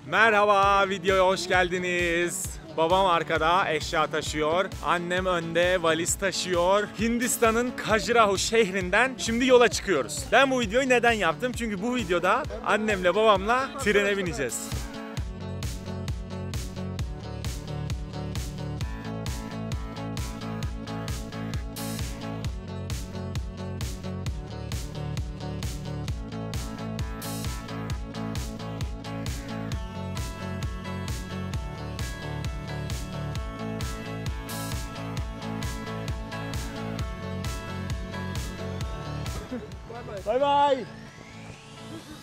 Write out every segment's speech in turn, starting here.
Merhaba, videoya hoş geldiniz. Babam arkada eşya taşıyor, annem önde valiz taşıyor. Hindistan'ın Khajuraho şehrinden şimdi yola çıkıyoruz. Ben bu videoyu neden yaptım? Çünkü bu videoda annemle babamla trene bineceğiz. Bay bay.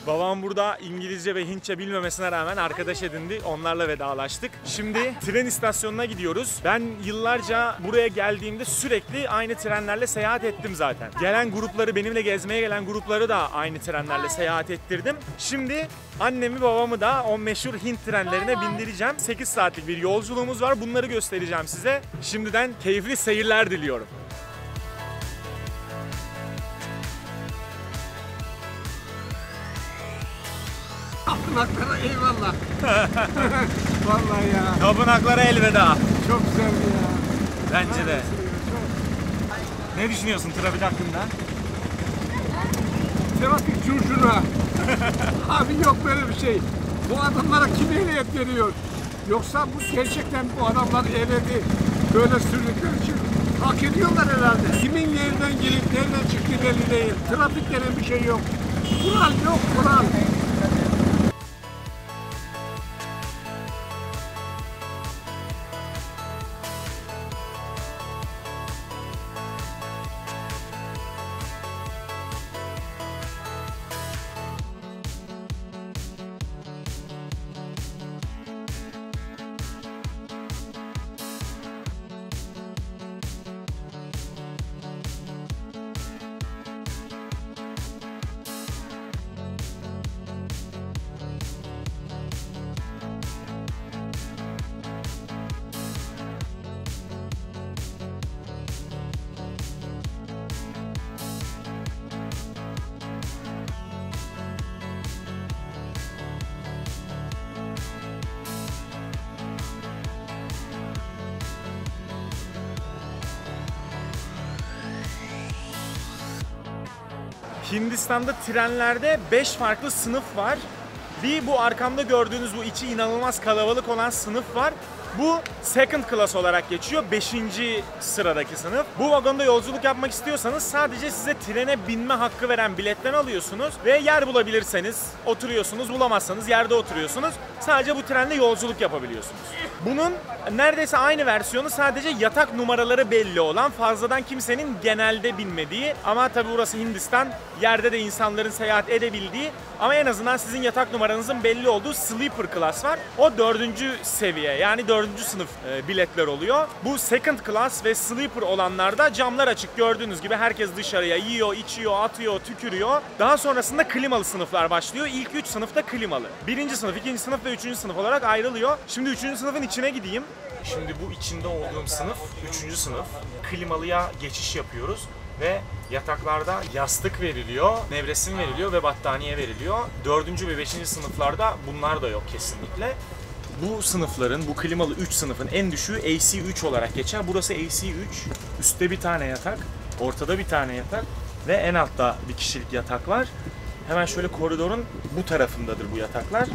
Babam burada İngilizce ve Hintçe bilmemesine rağmen arkadaş edindi. Onlarla vedalaştık. Şimdi tren istasyonuna gidiyoruz. Ben yıllarca buraya geldiğimde sürekli aynı trenlerle seyahat ettim zaten. Gelen grupları, benimle gezmeye gelen grupları da aynı trenlerle seyahat ettirdim. Şimdi annemi babamı da o meşhur Hint trenlerine bindireceğim. 8 saatlik bir yolculuğumuz var. Bunları göstereceğim size. Şimdiden keyifli seyirler diliyorum. Tapınaklara eyvallah. Vallahi ya. Tapınaklara elveda. Çok güzeldi ya. Bence de. Ne düşünüyorsun trafik hakkında? Trafik curcuna. Abi yok böyle bir şey. Bu adamlara kim ehliyet veriyor? Yoksa bu gerçekten bu adamlar ehliyeti böyle sürdükleri için hak ediyorlar herhalde. Kimin yerden gelip nereden çıktığı belli değil. Trafik denen bir şey yok. Kural yok, kural. Hindistan'da trenlerde 5 farklı sınıf var. Bir bu arkamda gördüğünüz bu içi inanılmaz kalabalık olan sınıf var. Bu second class olarak geçiyor. 5. sıradaki sınıf. Bu vagonda yolculuk yapmak istiyorsanız sadece size trene binme hakkı veren biletten alıyorsunuz ve yer bulabilirseniz oturuyorsunuz, bulamazsanız yerde oturuyorsunuz. Sadece bu trenle yolculuk yapabiliyorsunuz. Bunun neredeyse aynı versiyonu, sadece yatak numaraları belli olan, fazladan kimsenin genelde binmediği ama tabi burası Hindistan, yerde de insanların seyahat edebildiği ama en azından sizin yatak numaranızın belli olduğu sleeper class var. O 4. seviye, yani 4. sınıf biletler oluyor. Bu second class ve sleeper olanlarda camlar açık, gördüğünüz gibi herkes dışarıya yiyor, içiyor, atıyor, tükürüyor. Daha sonrasında klimalı sınıflar başlıyor. İlk 3 sınıfta klimalı. 1. sınıf, 2. sınıf ve 3. sınıf olarak ayrılıyor. Şimdi 3. sınıfın içine gideyim. Şimdi bu içinde olduğum sınıf 3. sınıf. Klimalıya geçiş yapıyoruz ve yataklarda yastık veriliyor, nevresim veriliyor ve battaniye veriliyor. 4. ve 5. sınıflarda bunlar da yok kesinlikle. Bu sınıfların, bu klimalı 3 sınıfın en düşüğü AC3 olarak geçer. Burası AC3. Üstte bir tane yatak, ortada bir tane yatak ve en altta bir kişilik yatak var. Hemen şöyle koridorun bu tarafındadır bu yataklar.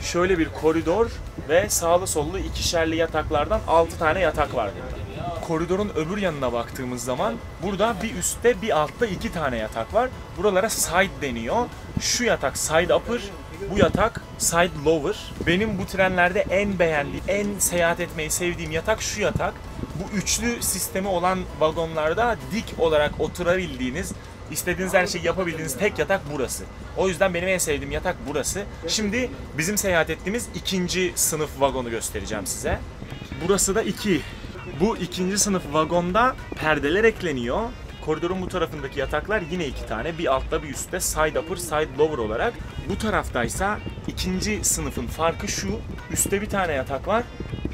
Şöyle bir koridor ve sağlı sollu ikişerli yataklardan 6 tane yatak var burada. Koridorun öbür yanına baktığımız zaman burada bir üstte bir altta 2 tane yatak var. Buralara side deniyor. Şu yatak side upper, bu yatak side lower. Benim bu trenlerde en beğendiğim, en seyahat etmeyi sevdiğim yatak şu yatak. Bu üçlü sistemi olan vagonlarda dik olarak oturabildiğiniz, İstediğiniz her şeyi yapabildiğiniz tek yatak burası. O yüzden benim en sevdiğim yatak burası. Şimdi bizim seyahat ettiğimiz 2. sınıf vagonu göstereceğim size. Burası da 2. Bu 2. sınıf vagonda perdeler ekleniyor. Koridorun bu tarafındaki yataklar yine 2 tane. Bir altta bir üstte, side upper, side lower olarak. Bu taraftaysa 2. sınıfın farkı şu. Üstte bir tane yatak var.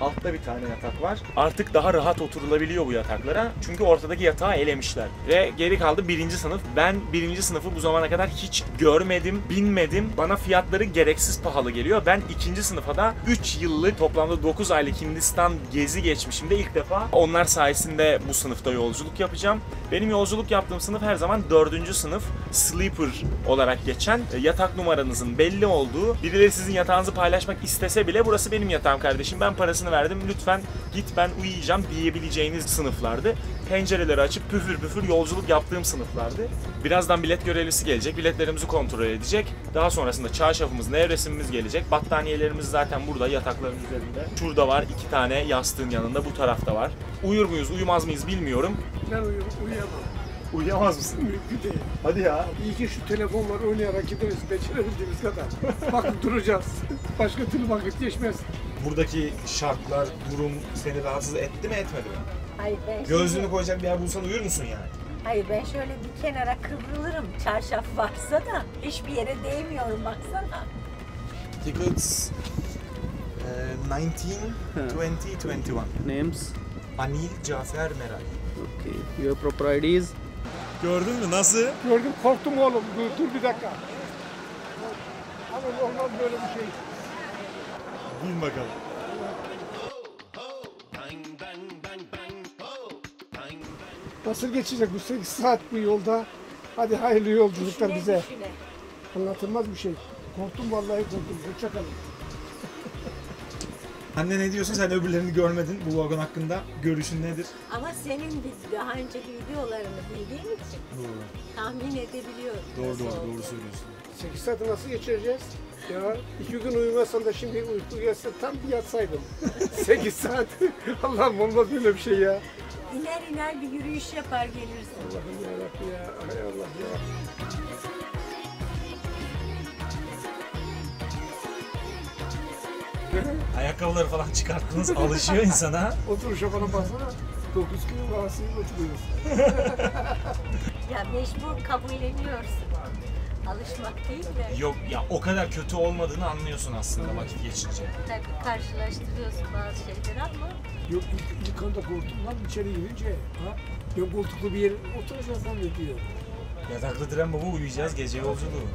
Altta bir tane yatak var. Artık daha rahat oturulabiliyor bu yataklara. Çünkü ortadaki yatağı elemişler. Ve geri kaldı 1. sınıf. Ben 1. sınıfı bu zamana kadar hiç görmedim, binmedim. Bana fiyatları gereksiz pahalı geliyor. Ben 2. sınıfa da 3 yıllık toplamda 9 aylık Hindistan gezi geçmişimde ilk defa onlar sayesinde bu sınıfta yolculuk yapacağım. Benim yolculuk yaptığım sınıf her zaman 4. sınıf sleeper olarak geçen, yatak numaranızın belli olduğu, birileri sizin yatağınızı paylaşmak istese bile burası benim yatağım kardeşim, ben parasını verdim, lütfen git ben uyuyacağım diyebileceğiniz sınıflardı. Pencereleri açıp püfür püfür yolculuk yaptığım sınıflardı. Birazdan bilet görevlisi gelecek, biletlerimizi kontrol edecek. Daha sonrasında çarşafımız, nevresimimiz gelecek. Battaniyelerimiz zaten burada, yatakların üzerinde. Şurada var 2 tane yastığın yanında, bu tarafta var. Uyur muyuz, uyumaz mıyız bilmiyorum. Ben uyuyamam. Uyuyamaz mısın? Mümkün değil. Hadi ya. İyi ki şu telefon var, oynayarak gideriz, becerebildiğimiz kadar. Bakın duracağız. Başka türlü vakit geçmez. Buradaki şartlar, durum seni rahatsız etti mi etmedi mi? Hayır ben Gözlüğünü koyacak bir yer bulsan uyur musun yani? Hayır ben şöyle bir kenara kıvrılırım. Çarşaf varsa da hiçbir yere değmiyorum baksana. Tickets 19, 20, 21. Names. Anil Cafer Meral. Okay. Your proper IDs. Gördün mü nasıl? Gördüm, korktum oğlum. Dur bir dakika. Ama olmaz böyle bir şey. Bin bakalım. Nasıl geçecek bu 8 saat bu yolda? Hadi hayırlı yolculuklar Düşüne bize. düşüne. Anlatılmaz bir şey. Korktum vallahi korktum. Hoşçakalın. Anne ne diyorsun? Sen öbürlerini görmedin bu vagon hakkında. Görüşün nedir? Ama senin biz daha önceki videolarını bildiğin için Doğru. tahmin edebiliyorum. nasıl olduğunu. söylüyorsun. 8 saati nasıl geçireceğiz? Ya 2 gün uyumasan da şimdi uyku gelse tam bir yatsaydım. 8 saat. Allah'ım olmaz böyle bir şey ya. İner iner bir yürüyüş yapar gelirsin. Allah'ım yarabbim ya. Hay Allah ya. Ayakkabıları falan çıkarttınız, alışıyor insana. Oturuşa falan baksana. 9 kilo rahatsız oturuyoruz. Ya mecbur kabulleniyorsun. Alışmak değil de Yok ya, o kadar kötü olmadığını anlıyorsun aslında vakit geçince. tabii karşılaştırıyorsun bazı şeyleri ama Yok ilk anda korktum lan içeri girince. Ha? Ben koltuklu bir yere oturacağız zannediyor. Yataklı tren baba, uyuyacağız, gece yolculuğu.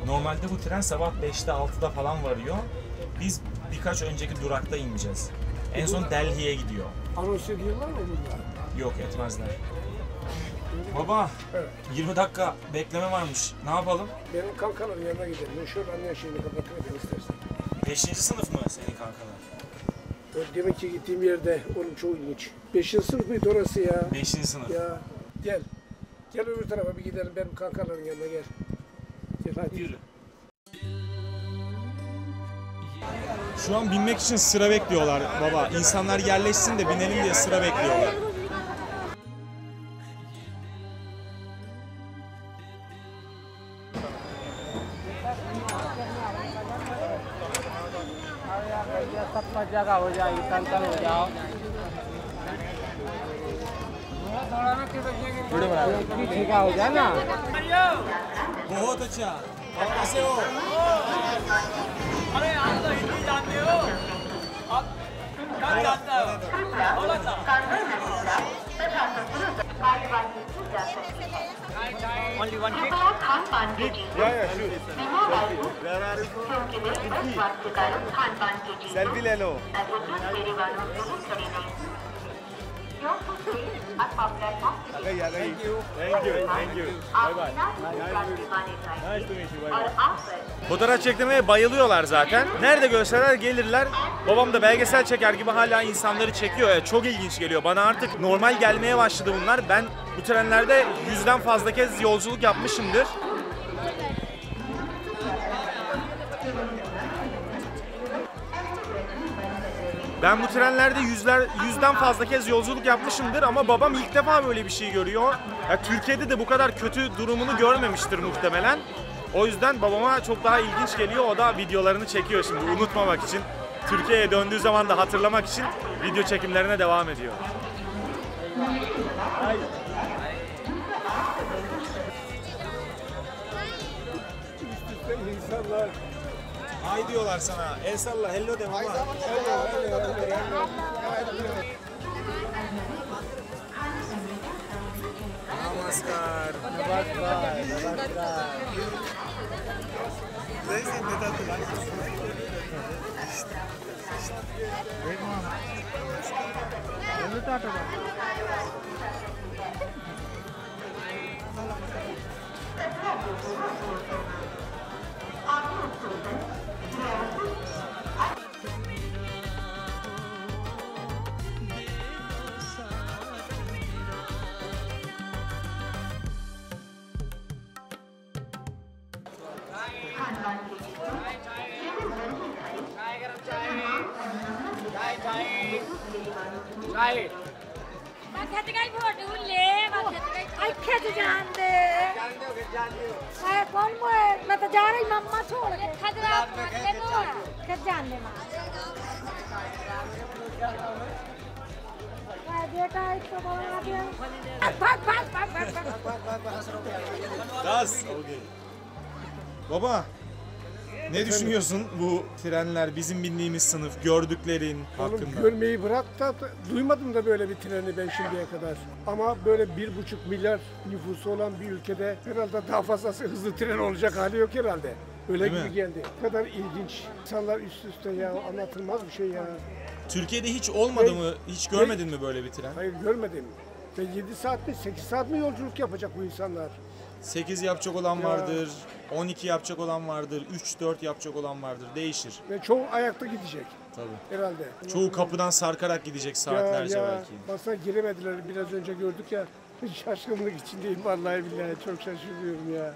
Normalde bu tren sabah 5'te 6'da falan varıyor. Biz birkaç önceki durakta ineceğiz. En son Delhi'ye gidiyor. Anons ediyorlar mı bunlar? Yok, etmezler. Baba, Evet. 20 dakika bekleme varmış. Ne yapalım? Benim kankaların yanına gidelim. Ben şöyle annen şeyini kapatayım istersen. 5. sınıf mı senin kankalar? Demek ki gittiğim yerde onun çok ilginç. 5. sınıf mıydı orası ya? 5. sınıf. Ya gel. Gel öbür tarafa bir gidelim benim kankaların yanına gel. Gel hadi. Yürü. Şu an binmek için sıra bekliyorlar baba. İnsanlar yerleşsin de binelim diye sıra bekliyorlar. सब जगह हो जाएगी तंतन हो जाओ ठीक हो जाए ना बहुत अच्छा। आप कैसे हो? अरे आप तो हिंदी जानते हो आप क्या जानते हो बोलो तो only one kick सेल्फी ले लो। Thank you. Bye bye. Nice to meet you. Bye bye. Fotoğraf çektirmeye bayılıyorlar zaten. Nerede görseler gelirler. Babam da belgesel çeker gibi hala insanları çekiyor. Çok ilginç geliyor. Bana artık normal gelmeye başladı bunlar. Ben bu trenlerde 100'den fazla kez yolculuk yapmışımdır. Ben bu trenlerde 100'den fazla kez yolculuk yapmışımdır ama babam ilk defa böyle bir şey görüyor. Ya, Türkiye'de de bu kadar kötü durumunu görmemiştir muhtemelen. O yüzden babama çok daha ilginç geliyor. O da videolarını çekiyor şimdi unutmamak için. Türkiye'ye döndüğü zaman da hatırlamak için video çekimlerine devam ediyor. İnsanlar Hay diyorlar sana. El salla, hello de baba. Namaskar. ਮੈਂ ਖਿੱਚ ਗਈ ਫੋਟੋ ਲੈ ਮੈਂ ਖਿੱਚ ਗਈ ਇੱਥੇ ਤੇ ਜਾਂਦੇ ਹਾਏ ਕੌਣ ਮੈਂ ਤਾਂ ਜਾ ਰਹੀ ਮੰਮਾ ਛੋੜ ਕੇ ਖਜਰਾ ਲੈ ਦੋ ਕਿ ਜਾਂਦੇ ਮਾਂ ਬੇਟਾ ਇੱਕ ਤੋਂ ਬਣਾ ਦਿਆ Das. Okay. Baba, ne düşünüyorsun bu trenler, bizim bindiğimiz sınıf, gördüklerin Oğlum hakkında? görmeyi bırak da duymadım da böyle bir treni ben şimdiye kadar. Ama böyle 1,5 milyar nüfusu olan bir ülkede herhalde daha fazlası hızlı tren olacak hali yok herhalde. Öyle Değil gibi mi? geldi. Ne kadar ilginç. İnsanlar üst üste ya, anlatılmaz bir şey ya. Türkiye'de hiç olmadı mı, hiç görmedin mi böyle bir tren? Hayır görmedim. Ve 7 saat mi 8 saat mi yolculuk yapacak bu insanlar? 8 yapacak olan Ya. vardır, 12 yapacak olan vardır, 3-4 yapacak olan vardır, değişir. Ve çoğu ayakta gidecek Tabii. herhalde. Çoğu kapıdan sarkarak gidecek saatlerce ya, belki. Basına giremediler, biraz önce gördük ya. Şaşkınlık içindeyim vallahi billahi, çok şaşırıyorum ya.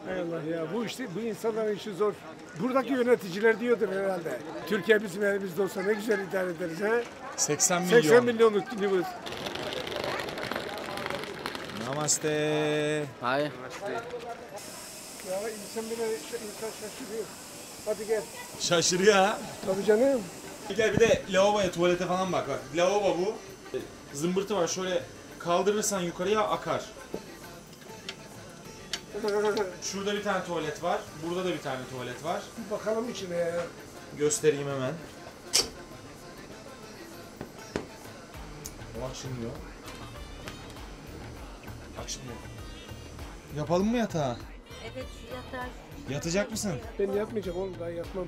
Hay Allah ya, bu işte bu insanların işi zor. Buradaki yöneticiler diyordur herhalde. Türkiye bizim elimizde olsa ne güzel idare ederiz he. 80 milyon. 80 milyonluk nüfus. Namaste. Hi. Ya insan bile insan şaşırıyor. Hadi gel. Şaşırıyor ha. Tabii canım. Gel bir de lavaboya, tuvalete falan bak. Bak lavabo bu. Zımbırtı var, şöyle kaldırırsan yukarıya akar. Şurada bir tane tuvalet var. Burada da bir tane tuvalet var. Bakalım içine ya. Göstereyim hemen. Bak şimdi yok. Bak şimdi. Yapalım mı yatağı? Evet şu yatağı. Yatacak mısın? Ben yatmayacağım oğlum, daha yatmam.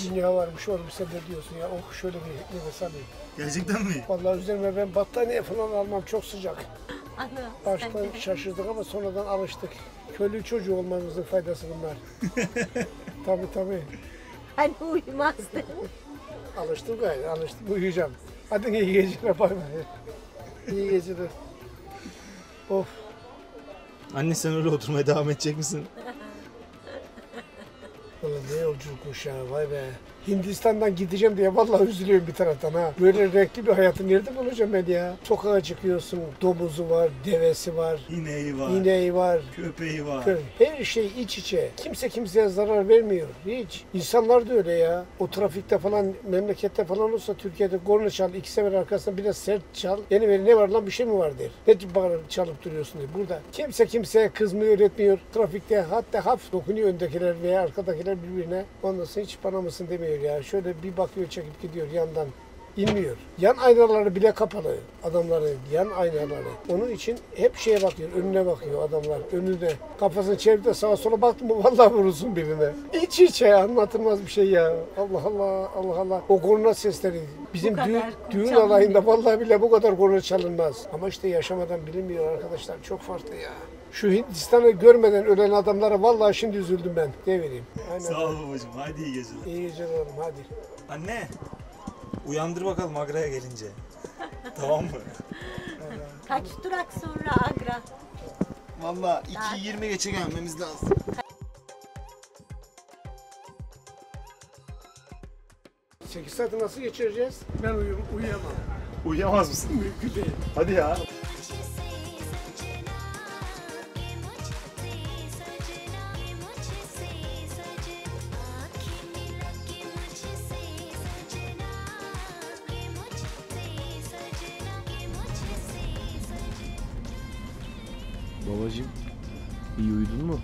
Dünya varmış oğlum, sen de diyorsun ya. Oh şöyle bir nefes alayım. Gerçekten mi? Vallahi üzerime ben battaniye falan almam, çok sıcak. Ana. Baştan şaşırdık ama sonradan alıştık. Köylü çocuğu olmamızın faydası bunlar. Tabii. Hani uyumazdı. Alıştım gayet, alıştım. Uyuyacağım. Hadi iyi geceler, bay bay. İyi geceler. Of. Anne sen öyle oturmaya devam edecek misin? Ulan ne yolculukmuş ya, vay be. Hindistan'dan gideceğim diye vallahi üzülüyorum bir taraftan ha. Böyle renkli bir hayatı nerede bulacağım ben ya? Sokağa çıkıyorsun, domuzu var, devesi var, İneği var, ineği var. köpeği var. Her şey iç içe. Kimse kimseye zarar vermiyor. Hiç. İnsanlar da öyle ya. O trafikte falan, memlekette falan olsa Türkiye'de korna çal, 2 sefer arkasından biraz sert çal. Yeni ne var lan, bir şey mi var der. Ne bağırıp çalıp duruyorsun diye. Burada kimse kimseye kızmıyor, etmiyor. Trafikte hatta hafif dokunuyor öndekiler veya arkadakiler birbirine. Ondan sonra hiç bana mısın demiyor ya. Şöyle bir bakıyor, çekip gidiyor yandan. İnmiyor. Yan aynaları bile kapalı adamların, yan aynaları. Onun için hep şeye bakıyor, önüne bakıyor adamlar, önüne. Kafasını çevirip de sağa sola baktı mı vallahi vurursun birine. İç içe anlatılmaz bir şey ya. Allah Allah, Allah Allah. O korna sesleri bizim Bu kadar düğün çalınıyor. alayında vallahi bile bu kadar korna çalınmaz. Ama işte yaşamadan bilinmiyor arkadaşlar, çok farklı ya. Şu Hindistan'ı görmeden ölen adamlara vallahi şimdi üzüldüm ben. Ne vereyim? Aynen. Sağ ol babacığım. Hadi iyi geceler. İyi geceler oğlum hadi. Anne, uyandır bakalım Agra'ya gelince. Tamam mı? Kaç durak sonra Agra? Valla 2:20 geçe gelmemiz lazım. Sekiz saati nasıl geçireceğiz? Ben uyuyamam. Uyuyamaz mısın? Mümkün değil. Hadi ya. Babacığım, iyi uyudun mu?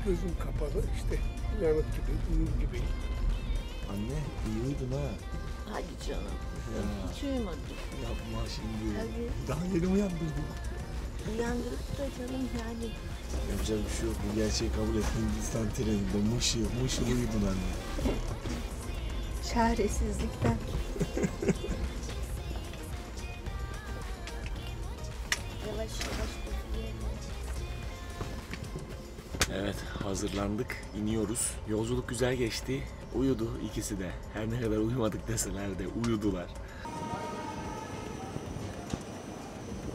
Gözüm kapalı işte. Uyanık gibi, uyur gibi. Anne, iyi uyudun ha. Hadi canım. Hiç uyumadım. Yapma şimdi. Tabii. Daha yeni uyandırdın. Uyandırıp da canım yani. Yapacak bir şey yok. Bu gerçeği kabul et. Hindistan treninde mışıl uyudun anne. Çaresizlikten. Yavaş yavaş bekleyelim. Evet, hazırlandık. İniyoruz. Yolculuk güzel geçti. Uyudu ikisi de. Her ne kadar uyumadık deseler de uyudular.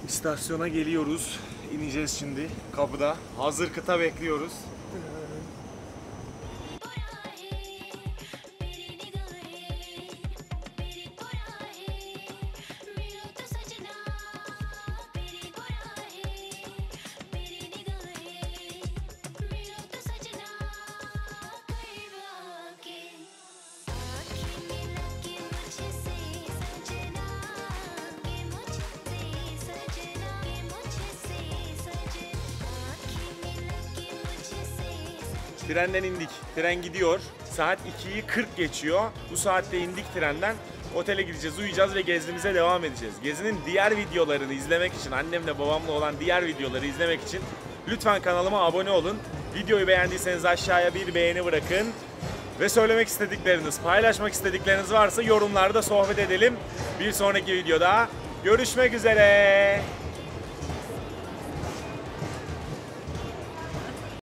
İstasyona geliyoruz. İneceğiz şimdi. Kapıda. Hazır kıta bekliyoruz. Trenden indik. Tren gidiyor. Saat 2'yi 40 geçiyor. Bu saatte indik trenden. Otele gideceğiz, uyuyacağız ve gezimize devam edeceğiz. Gezinin diğer videolarını izlemek için, annemle babamla olan diğer videoları izlemek için lütfen kanalıma abone olun. Videoyu beğendiyseniz aşağıya bir beğeni bırakın. Ve söylemek istedikleriniz, paylaşmak istedikleriniz varsa yorumlarda sohbet edelim. Bir sonraki videoda görüşmek üzere.